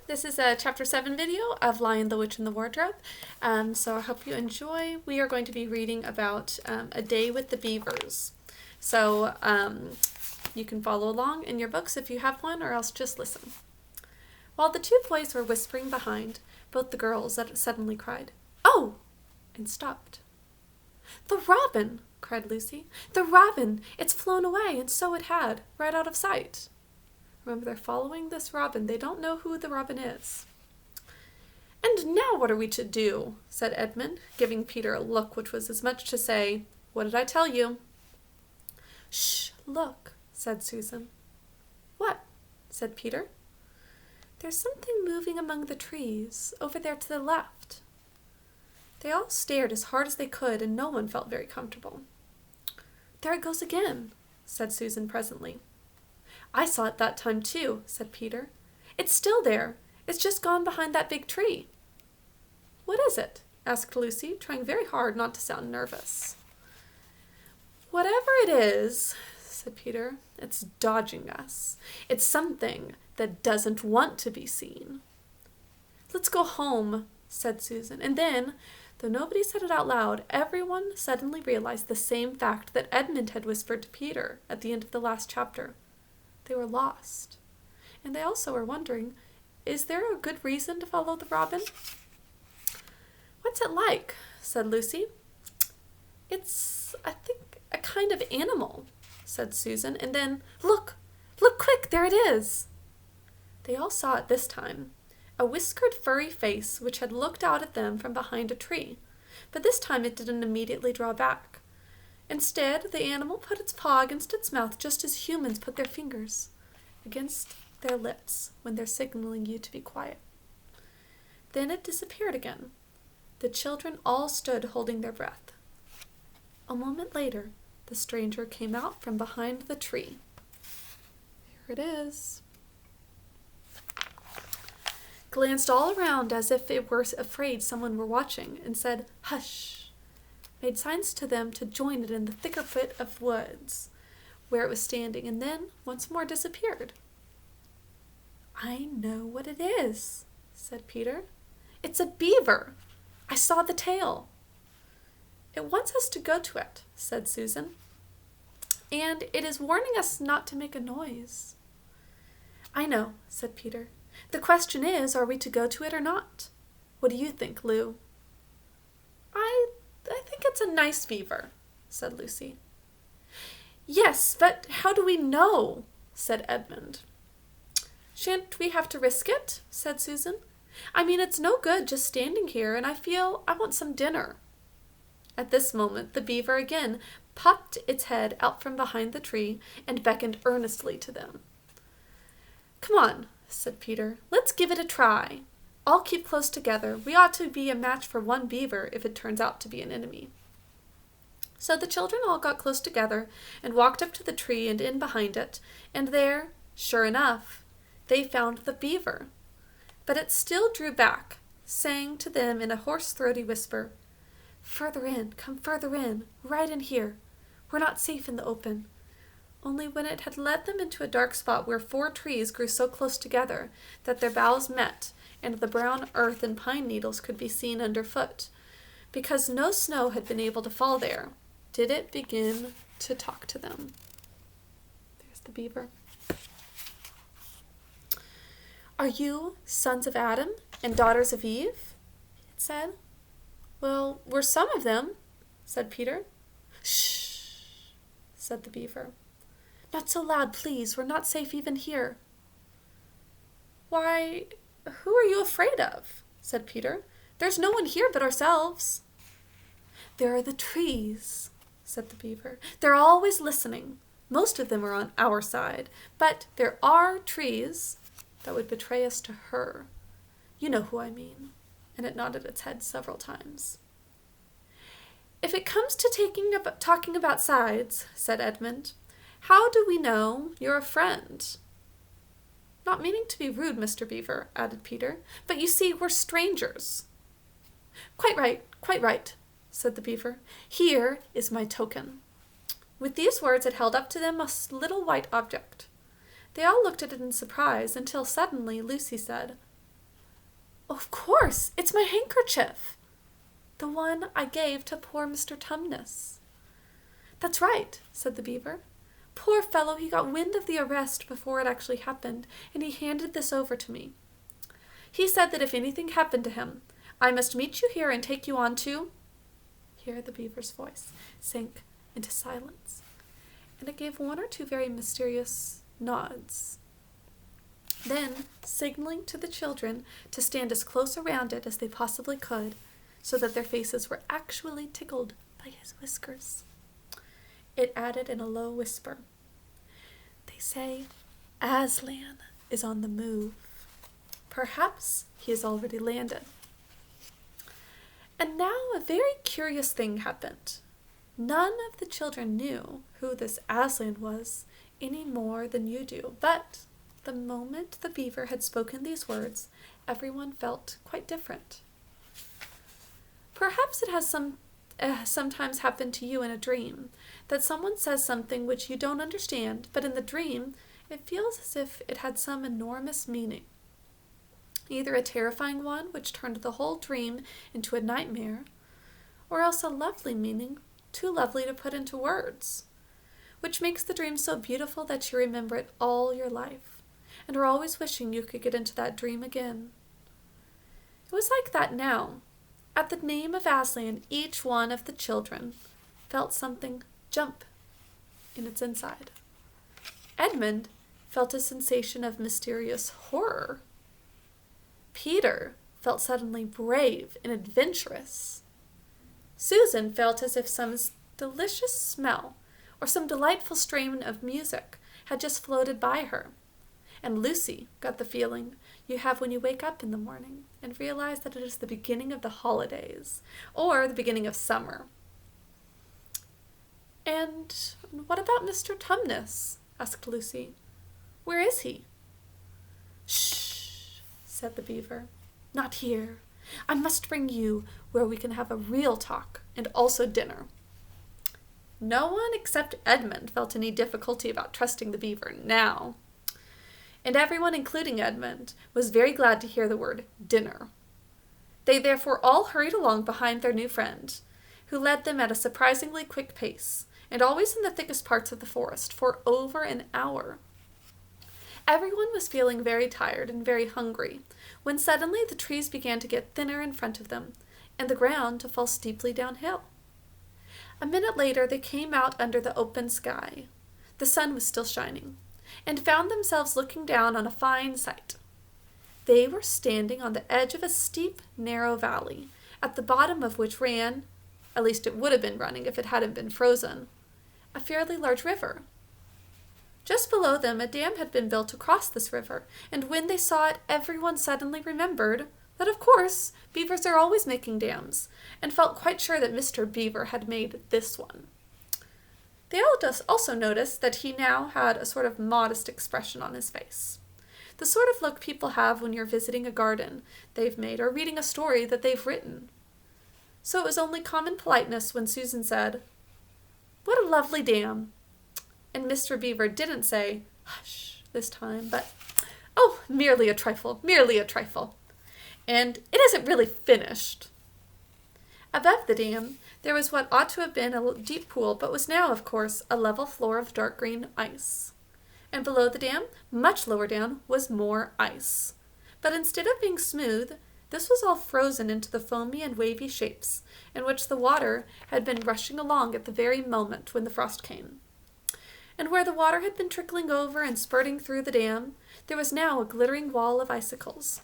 This is a Chapter 7 video of Lion, the Witch, and the Wardrobe. So I hope you enjoy. We are going to be reading about A Day with the Beavers. So you can follow along in your books if you have one, or else just listen. While the two boys were whispering behind, both the girls suddenly cried, "Oh!" and stopped. "The robin!" cried Lucy. "The robin! It's flown away, and so it had, right out of sight." Remember, they're following this robin. They don't know who the robin is. "And now what are we to do?" said Edmund, giving Peter a look which was as much to say, "What did I tell you?" "Shh, look," said Susan. "What?" said Peter. "There's something moving among the trees, over there to the left." They all stared as hard as they could, and no one felt very comfortable. "There it goes again," said Susan presently. "I saw it that time too," said Peter. "It's still there. It's just gone behind that big tree." "What is it?" asked Lucy, trying very hard not to sound nervous. "Whatever it is," said Peter, "it's dodging us. It's something that doesn't want to be seen." "Let's go home," said Susan, and then, though nobody said it out loud, everyone suddenly realized the same fact that Edmund had whispered to Peter at the end of the last chapter. They were lost. And they also were wondering, is there a good reason to follow the robin? "What's it like?" said Lucy. "It's, I think, a kind of animal," said Susan. And then, Look quick, there it is." They all saw it this time. A whiskered, furry face which had looked out at them from behind a tree. But this time it didn't immediately draw back. Instead, the animal put its paw against its mouth just as humans put their fingers against their lips when they're signaling you to be quiet. Then it disappeared again. The children all stood holding their breath. A moment later, the stranger came out from behind the tree. Here it is. Glanced all around as if it were afraid someone were watching, and said, "Hush," made signs to them to join it in the thicker bit of woods where it was standing, and then once more disappeared. "I know what it is," said Peter. "It's a beaver. I saw the tail." "It wants us to go to it," said Susan, "and it is warning us not to make a noise." "I know," said Peter. "The question is, are we to go to it or not? What do you think, Lou?" I think it's a nice beaver," said Lucy. "Yes, but how do we know?" said Edmund. "Shan't we have to risk it?" said Susan. "I mean, it's no good just standing here, and I feel I want some dinner." At this moment, the beaver again popped its head out from behind the tree and beckoned earnestly to them. "Come on," said Peter. "Let's give it a try. All keep close together. We ought to be a match for one beaver if it turns out to be an enemy." So the children all got close together and walked up to the tree and in behind it, and there, sure enough, they found the beaver. But it still drew back, saying to them in a hoarse, throaty whisper, "Further in, come further in, right in here. We're not safe in the open." Only when it had led them into a dark spot where 4 trees grew so close together that their boughs met, and the brown earth and pine needles could be seen underfoot, because no snow had been able to fall there, did it begin to talk to them. There's the beaver. "Are you sons of Adam and daughters of Eve?" it said. "Well, we're some of them," said Peter. "Shh," said the beaver. "Not so loud, please. We're not safe even here." "Why, who are you afraid of?" said Peter. "There's no one here but ourselves." "There are the trees," said the beaver. "They're always listening. Most of them are on our side, but there are trees that would betray us to her. You know who I mean." And it nodded its head several times. "If it comes to talking about sides," said Edmund, "how do we know you're a friend?" "Not meaning to be rude, Mr. Beaver," added Peter, "but you see, we're strangers." Quite right," said the beaver. "Here is my token." With these words it held up to them a little white object. They all looked at it in surprise, until suddenly Lucy said, Of course, it's my handkerchief. The one I gave to poor Mr. Tumnus. That's right, said the beaver. Poor fellow, he got wind of the arrest before it actually happened, and he handed this over to me. He said that if anything happened to him, I must meet you here and take you on to... Here the beaver's voice sank into silence, and it gave one or two very mysterious nods. Then, signaling to the children to stand as close around it as they possibly could, so that their faces were actually tickled by his whiskers, it added in a low whisper, They say Aslan is on the move. Perhaps he has already landed. And now a very curious thing happened. None of the children knew who this Aslan was any more than you do, but the moment the beaver had spoken these words, everyone felt quite different. Perhaps it has sometimes happened to you in a dream, that someone says something which you don't understand, but in the dream it feels as if it had some enormous meaning. Either a terrifying one which turned the whole dream into a nightmare, or else a lovely meaning, too lovely to put into words, which makes the dream so beautiful that you remember it all your life, and are always wishing you could get into that dream again. It was like that now. At the name of Aslan, each one of the children felt something jump in its inside. Edmund felt a sensation of mysterious horror. Peter felt suddenly brave and adventurous. Susan felt as if some delicious smell or some delightful strain of music had just floated by her. And Lucy got the feeling you have when you wake up in the morning and realize that it is the beginning of the holidays or the beginning of summer. And what about Mr. Tumnus? Asked Lucy. Where is he? Shh, said the beaver. Not here. I must bring you where we can have a real talk and also dinner. No one except Edmund felt any difficulty about trusting the beaver now. And everyone, including Edmund, was very glad to hear the word dinner. They therefore all hurried along behind their new friend, who led them at a surprisingly quick pace, and always in the thickest parts of the forest, for over an hour. Everyone was feeling very tired and very hungry, when suddenly the trees began to get thinner in front of them, and the ground to fall steeply downhill. A minute later they came out under the open sky. The sun was still shining, and found themselves looking down on a fine sight. They were standing on the edge of a steep, narrow valley, at the bottom of which ran, at least it would have been running if it hadn't been frozen, a fairly large river. Just below them a dam had been built across this river, and when they saw it, everyone suddenly remembered that, of course, beavers are always making dams, and felt quite sure that Mr. Beaver had made this one. They also noticed that he now had a sort of modest expression on his face. The sort of look people have when you're visiting a garden they've made or reading a story that they've written. So it was only common politeness when Susan said, "What a lovely dam!" And Mr. Beaver didn't say, "Hush," this time, but, "Oh, merely a trifle, merely a trifle. And it isn't really finished." Above the dam, there was what ought to have been a deep pool, but was now, of course, a level floor of dark green ice. And below the dam, much lower down, was more ice. But instead of being smooth, this was all frozen into the foamy and wavy shapes, in which the water had been rushing along at the very moment when the frost came. And where the water had been trickling over and spurting through the dam, there was now a glittering wall of icicles,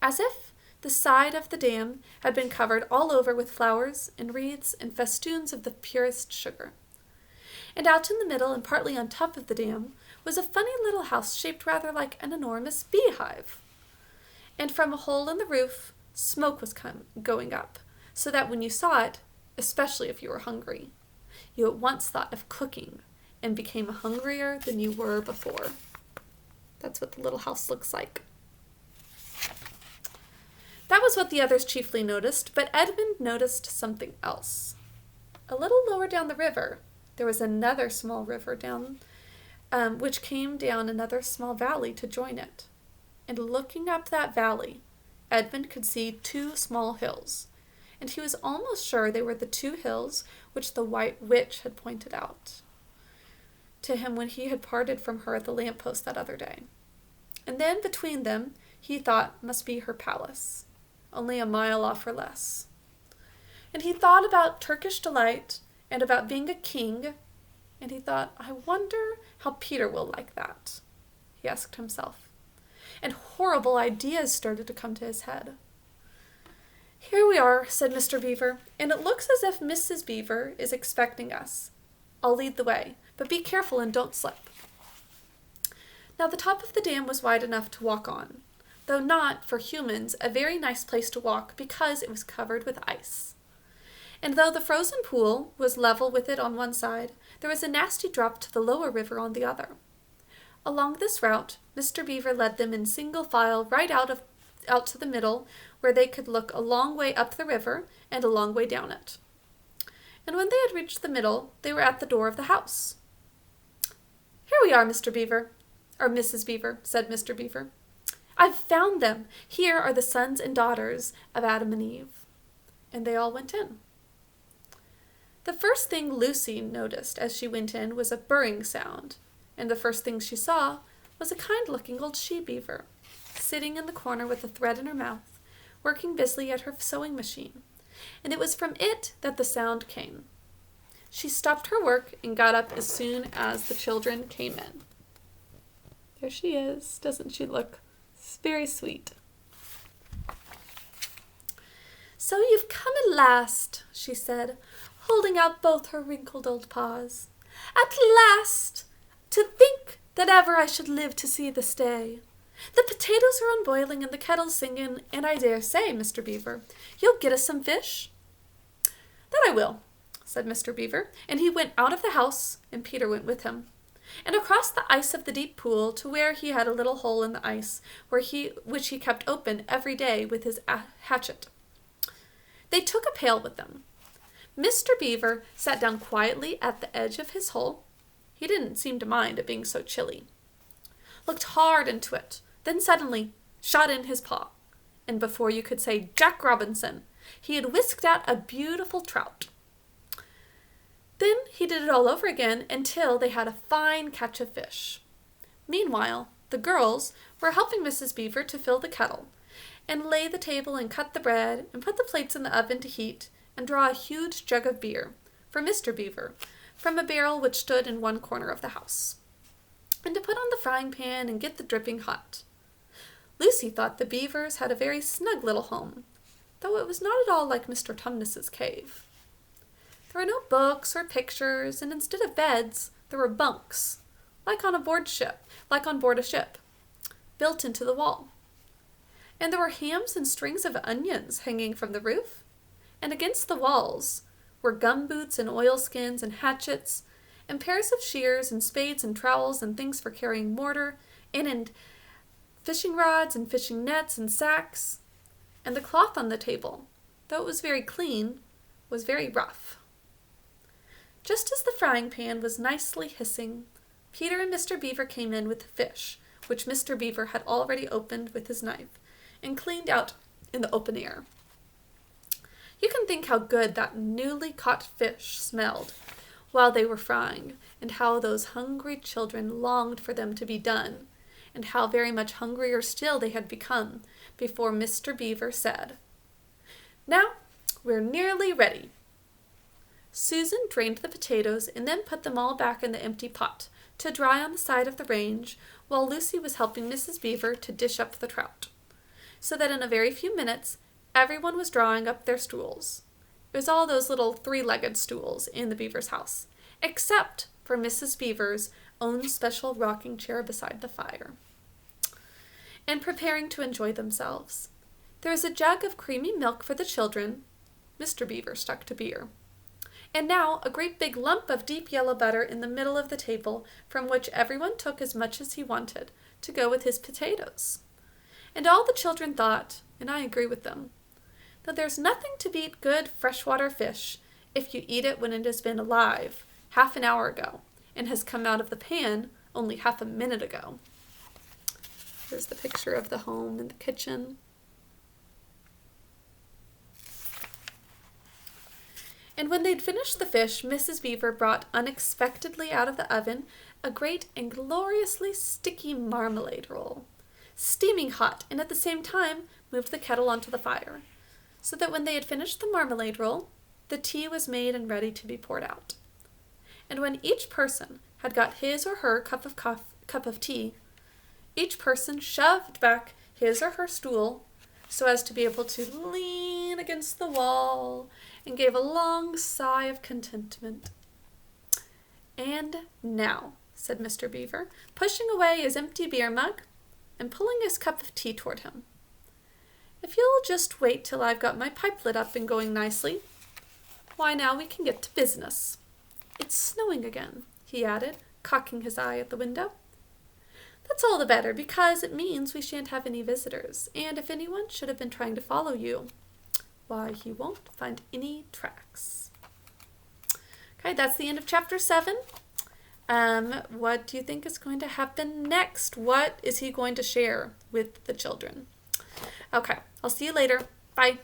as if the side of the dam had been covered all over with flowers and wreaths and festoons of the purest sugar. And out in the middle and partly on top of the dam was a funny little house shaped rather like an enormous beehive. And from a hole in the roof, smoke was going up, so that when you saw it, especially if you were hungry, you at once thought of cooking and became hungrier than you were before. That's what the little house looks like. That was what the others chiefly noticed, but Edmund noticed something else. A little lower down the river, there was another small river down, which came down another small valley to join it. And looking up that valley, Edmund could see 2 small hills, and he was almost sure they were the 2 hills which the White Witch had pointed out to him when he had parted from her at the lamp-post that other day. And then between them he thought must be her palace, only a mile off or less. And he thought about Turkish delight and about being a king, and he thought, I wonder how Peter will like that, he asked himself. And horrible ideas started to come to his head. Here we are, said Mr. Beaver, and it looks as if Mrs. Beaver is expecting us. I'll lead the way, but be careful and don't slip. Now the top of the dam was wide enough to walk on, though not, for humans, a very nice place to walk because it was covered with ice. And though the frozen pool was level with it on one side, there was a nasty drop to the lower river on the other. Along this route, Mr. Beaver led them in single file right out to the middle, where they could look a long way up the river and a long way down it. And when they had reached the middle, they were at the door of the house. Here we are, Mr. Beaver, or Mrs. Beaver, said Mr. Beaver. I've found them. Here are the sons and daughters of Adam and Eve. And they all went in. The first thing Lucy noticed as she went in was a burring sound, and the first thing she saw was a kind-looking old she-beaver, sitting in the corner with a thread in her mouth, working busily at her sewing machine, and it was from it that the sound came. She stopped her work and got up as soon as the children came in. There she is. Doesn't she look very sweet? So you've come at last, she said, holding out both her wrinkled old paws. At last! To think that ever I should live to see this day. The potatoes are unboiling and the kettle's singing, and I dare say, Mr. Beaver, you'll get us some fish? That I will, said Mr. Beaver, and he went out of the house, and Peter went with him, and across the ice of the deep pool to where he had a little hole in the ice, which he kept open every day with his hatchet. They took a pail with them. Mr. Beaver sat down quietly at the edge of his hole. He didn't seem to mind it being so chilly. Looked hard into it, then suddenly shot in his paw, and before you could say Jack Robinson, he had whisked out a beautiful trout. Then he did it all over again until they had a fine catch of fish. Meanwhile, the girls were helping Mrs. Beaver to fill the kettle, and lay the table and cut the bread, and put the plates in the oven to heat, and draw a huge jug of beer, for Mr. Beaver, from a barrel which stood in one corner of the house, and to put on the frying pan and get the dripping hot. Lucy thought the Beavers had a very snug little home, though it was not at all like Mr. Tumnus's cave. There were no books or pictures, and instead of beds, there were bunks, like on board a ship, built into the wall. And there were hams and strings of onions hanging from the roof, and against the walls were gumboots and oilskins and hatchets, and pairs of shears and spades and trowels and things for carrying mortar, and fishing rods and fishing nets and sacks. And the cloth on the table, though it was very clean, was very rough. Just as the frying pan was nicely hissing, Peter and Mr. Beaver came in with the fish, which Mr. Beaver had already opened with his knife, and cleaned out in the open air. You can think how good that newly caught fish smelled while they were frying, and how those hungry children longed for them to be done, and how very much hungrier still they had become before Mr. Beaver said, "Now, we're nearly ready." Susan drained the potatoes and then put them all back in the empty pot to dry on the side of the range, while Lucy was helping Mrs. Beaver to dish up the trout, so that in a very few minutes everyone was drawing up their stools. It was all those little 3-legged stools in the Beaver's house, except for Mrs. Beaver's own special rocking chair beside the fire, and preparing to enjoy themselves. There was a jug of creamy milk for the children. Mr. Beaver stuck to beer. And now a great big lump of deep yellow butter in the middle of the table, from which everyone took as much as he wanted, to go with his potatoes. And all the children thought, and I agree with them, that there's nothing to beat good freshwater fish if you eat it when it has been alive half an hour ago and has come out of the pan only half a minute ago. Here's the picture of the home and the kitchen. And when they'd finished the fish, Mrs. Beaver brought unexpectedly out of the oven a great and gloriously sticky marmalade roll, steaming hot, and at the same time moved the kettle onto the fire, so that when they had finished the marmalade roll, the tea was made and ready to be poured out. And when each person had got his or her cup of tea, each person shoved back his or her stool so as to be able to lean against the wall and gave a long sigh of contentment. "And now," said Mr. Beaver, pushing away his empty beer mug and pulling his cup of tea toward him, "if you'll just wait till I've got my pipe lit up and going nicely, why now we can get to business. It's snowing again," he added, cocking his eye at the window. "That's all the better, because it means we shan't have any visitors, and if anyone should have been trying to follow you, why, he won't find any tracks." Okay, that's the end of chapter 7. What do you think is going to happen next? What is he going to share with the children? Okay, I'll see you later. Bye.